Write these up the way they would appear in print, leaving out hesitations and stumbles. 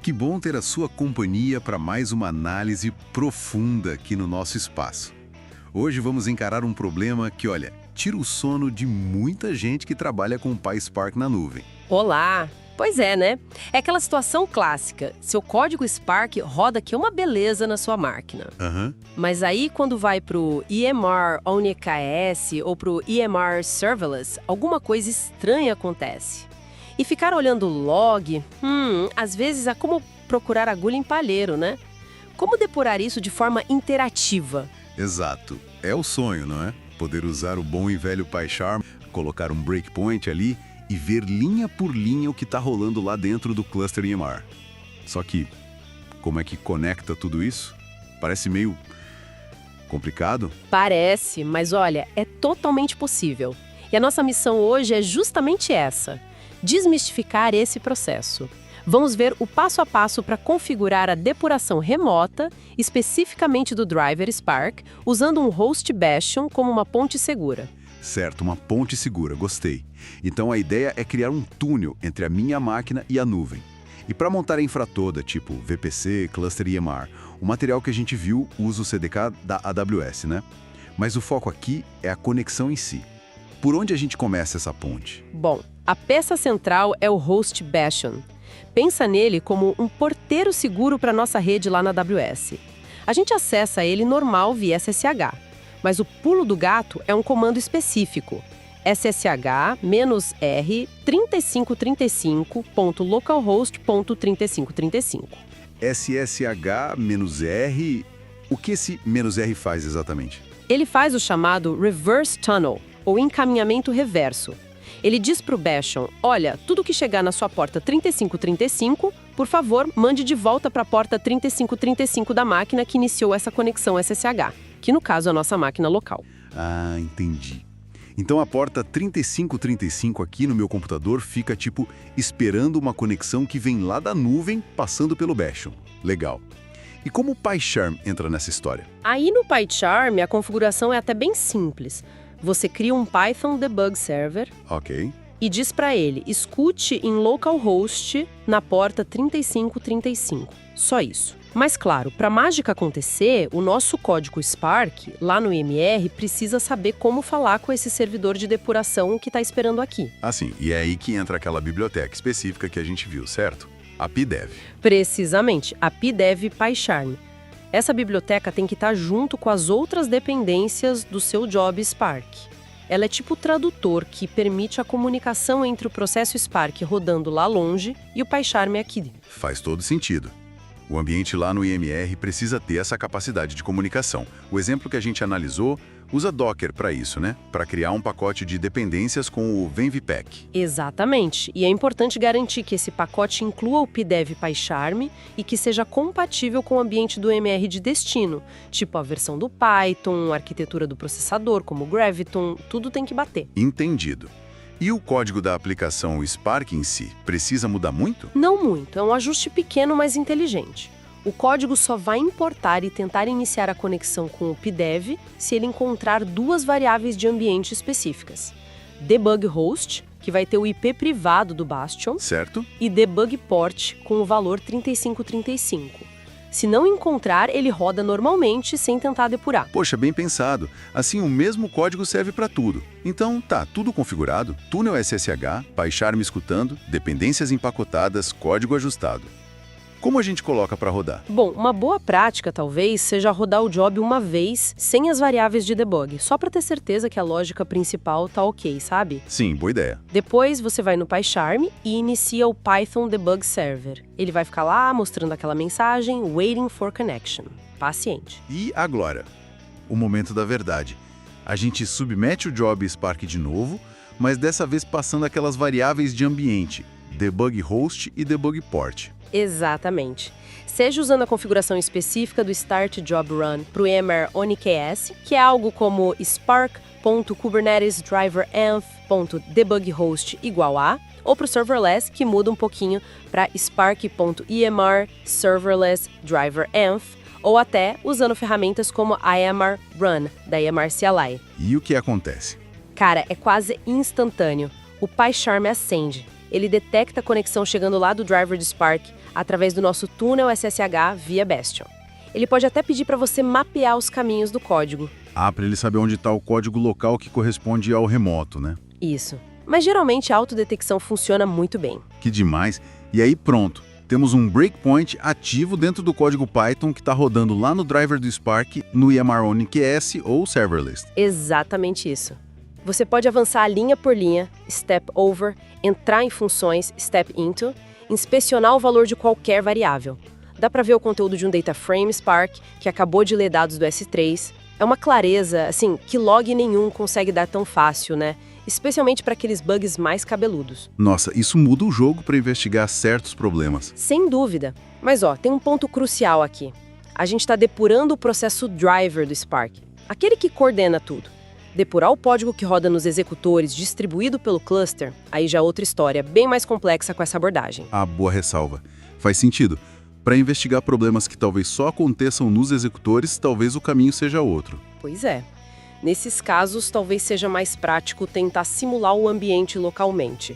Que bom ter a sua companhia para mais uma análise profunda aqui no nosso espaço. Hoje vamos encarar um problema que, olha, tira o sono de muita gente que trabalha com o PySpark na nuvem. Olá! Pois é, né? É aquela situação clássica. Seu código Spark roda que é uma beleza na sua máquina. Mas aí, quando vai pro EMR ONIKS ou pro EMR Serverless, alguma coisa estranha acontece. E ficar olhando o log, às vezes é como procurar agulha em palheiro, né? Como depurar isso de forma interativa? Exato. É o sonho, não é? Poder usar o bom e velho PyCharm, colocar um breakpoint ali e ver linha por linha o que está rolando lá dentro do cluster EMR. Só que, como é que conecta tudo isso? Parece meio complicado? Parece, mas olha, é totalmente possível. E a nossa missão hoje é justamente essa: desmistificar esse processo. Vamos ver o passo a passo para configurar a depuração remota, especificamente do driver Spark, usando um host Bastion como uma ponte segura. Certo, uma ponte segura, gostei. Então a ideia é criar um túnel entre a minha máquina e a nuvem. E para montar a infra toda, tipo VPC, Cluster EMR, o material que a gente viu usa o CDK da AWS, né? Mas o foco aqui é a conexão em si. Por onde a gente começa essa ponte? Bom, a peça central é o host Bastion. Pensa nele como um porteiro seguro para nossa rede lá na AWS. A gente acessa ele normal via SSH. Mas o pulo do gato é um comando específico, ssh-r 3535.localhost.3535. SSH-R... O que esse "-R" faz exatamente? Ele faz o chamado Reverse Tunnel, ou encaminhamento reverso. Ele diz para o Bastion: olha, tudo que chegar na sua porta 3535, por favor, mande de volta para a porta 3535 da máquina que iniciou essa conexão SSH. Que no caso é a nossa máquina local. Ah, entendi. Então a porta 3535 aqui no meu computador fica, tipo, esperando uma conexão que vem lá da nuvem, passando pelo Bastion. Legal. E como o PyCharm entra nessa história? Aí no PyCharm a configuração é até bem simples. Você cria um Python Debug Server. Ok. E diz para ele: escute em localhost na porta 3535. Só isso. Mas claro, para a mágica acontecer, o nosso código Spark, lá no EMR, precisa saber como falar com esse servidor de depuração que está esperando aqui. Assim, e é aí que entra aquela biblioteca específica que a gente viu, certo? A PyDev. Precisamente, a PyDev PyCharm. Essa biblioteca tem que estar junto com as outras dependências do seu job Spark. Ela é tipo o tradutor que permite a comunicação entre o processo Spark rodando lá longe e o PyCharm aqui. Faz todo sentido. O ambiente lá no EMR precisa ter essa capacidade de comunicação. O exemplo que a gente analisou usa Docker para isso, né? Para criar um pacote de dependências com o VenVPack. Exatamente. E é importante garantir que esse pacote inclua o PyDev PyCharm e que seja compatível com o ambiente do EMR de destino, tipo a versão do Python, a arquitetura do processador, como o Graviton, tudo tem que bater. Entendido. E o código da aplicação Spark em si, precisa mudar muito? Não muito, é um ajuste pequeno, mas inteligente. O código só vai importar e tentar iniciar a conexão com o PyDev se ele encontrar duas variáveis de ambiente específicas. Debug Host, que vai ter o IP privado do Bastion, certo? E Debug Port, com o valor 3535. Se não encontrar, ele roda normalmente, sem tentar depurar. Poxa, bem pensado. Assim, o mesmo código serve para tudo. Então, tá tudo configurado, túnel SSH, PyCharm escutando, dependências empacotadas, código ajustado. Como a gente coloca para rodar? Bom, uma boa prática, talvez, seja rodar o job uma vez, sem as variáveis de debug, só para ter certeza que a lógica principal tá ok, sabe? Sim, boa ideia. Depois, você vai no PyCharm e inicia o Python Debug Server. Ele vai ficar lá mostrando aquela mensagem, Waiting for Connection. Paciente. E agora? O momento da verdade. A gente submete o job Spark de novo, mas dessa vez passando aquelas variáveis de ambiente, Debug Host e Debug Port. Exatamente. Seja usando a configuração específica do Start Job Run para o EMR ONIKS, que é algo como spark.kubernetesdriverenv.debughost igual a, ou para o serverless, que muda um pouquinho para spark.emr serverless driverenv, ou até usando ferramentas como a EMR Run, da EMR CLI. E o que acontece? Cara, é quase instantâneo. O PyCharm acende. Ele detecta a conexão chegando lá do driver de Spark, através do nosso túnel SSH via Bastion. Ele pode até pedir para você mapear os caminhos do código. Ah, para ele saber onde está o código local que corresponde ao remoto, né? Isso. Mas geralmente a autodetecção funciona muito bem. Que demais. E aí pronto, temos um breakpoint ativo dentro do código Python que está rodando lá no driver do Spark, no EMR ONIKS ou Serverless. Exatamente isso. Você pode avançar linha por linha, step over, entrar em funções, step into, inspecionar o valor de qualquer variável. Dá para ver o conteúdo de um data frame Spark, que acabou de ler dados do S3. É uma clareza, assim, que log nenhum consegue dar tão fácil, né? Especialmente para aqueles bugs mais cabeludos. Nossa, isso muda o jogo para investigar certos problemas. Sem dúvida. Mas tem um ponto crucial aqui. A gente está depurando o processo driver do Spark, aquele que coordena tudo. Depurar o código que roda nos executores distribuído pelo cluster, aí já é outra história, bem mais complexa com essa abordagem. Ah, boa ressalva. Faz sentido. Para investigar problemas que talvez só aconteçam nos executores, talvez o caminho seja outro. Pois é. Nesses casos, talvez seja mais prático tentar simular o ambiente localmente.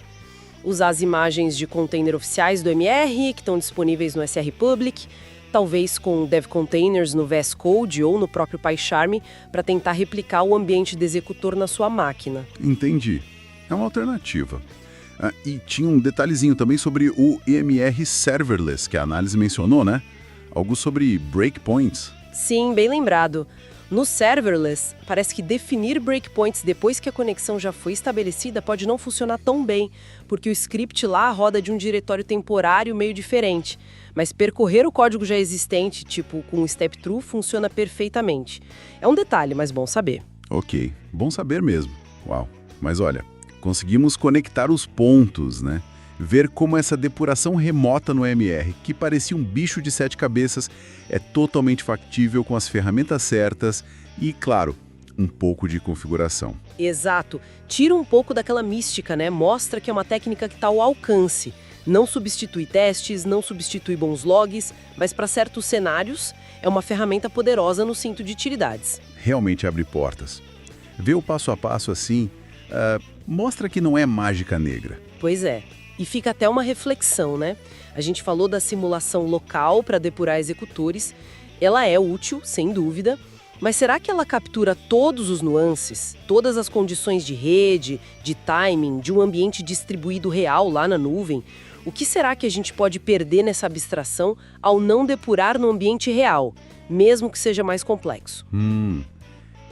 Usar as imagens de container oficiais do MR, que estão disponíveis no SR Public, talvez com Dev Containers no VS Code ou no próprio PyCharm, para tentar replicar o ambiente do executor na sua máquina. Entendi. É uma alternativa. E tinha um detalhezinho também sobre o EMR Serverless, que a análise mencionou, né? Algo sobre breakpoints. Sim, bem lembrado. No Serverless, parece que definir breakpoints depois que a conexão já foi estabelecida pode não funcionar tão bem, porque o script lá roda de um diretório temporário meio diferente. Mas percorrer o código já existente, tipo com step through, funciona perfeitamente. É um detalhe, mas bom saber. Ok, bom saber mesmo. Uau, mas olha, conseguimos conectar os pontos, né? Ver como essa depuração remota no MR, que parecia um bicho de 7 cabeças, é totalmente factível com as ferramentas certas e, claro, um pouco de configuração. Exato. Tira um pouco daquela mística, né? Mostra que é uma técnica que está ao alcance. Não substitui testes, não substitui bons logs, mas para certos cenários é uma ferramenta poderosa no cinto de utilidades. Realmente abre portas. Ver o passo a passo assim, mostra que não é mágica negra. Pois é. E fica até uma reflexão, né? A gente falou da simulação local para depurar executores. Ela é útil, sem dúvida, mas será que ela captura todos os nuances, todas as condições de rede, de timing, de um ambiente distribuído real lá na nuvem? O que será que a gente pode perder nessa abstração ao não depurar no ambiente real, mesmo que seja mais complexo?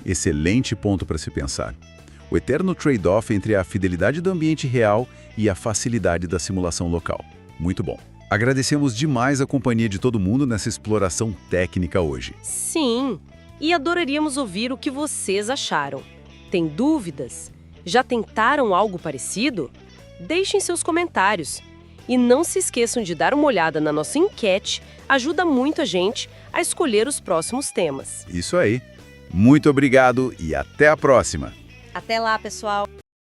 Excelente ponto para se pensar. O eterno trade-off entre a fidelidade do ambiente real e a facilidade da simulação local. Muito bom. Agradecemos demais a companhia de todo mundo nessa exploração técnica hoje. Sim, e adoraríamos ouvir o que vocês acharam. Tem dúvidas? Já tentaram algo parecido? Deixem seus comentários. E não se esqueçam de dar uma olhada na nossa enquete, ajuda muito a gente a escolher os próximos temas. Isso aí. Muito obrigado e até a próxima. Até lá, pessoal!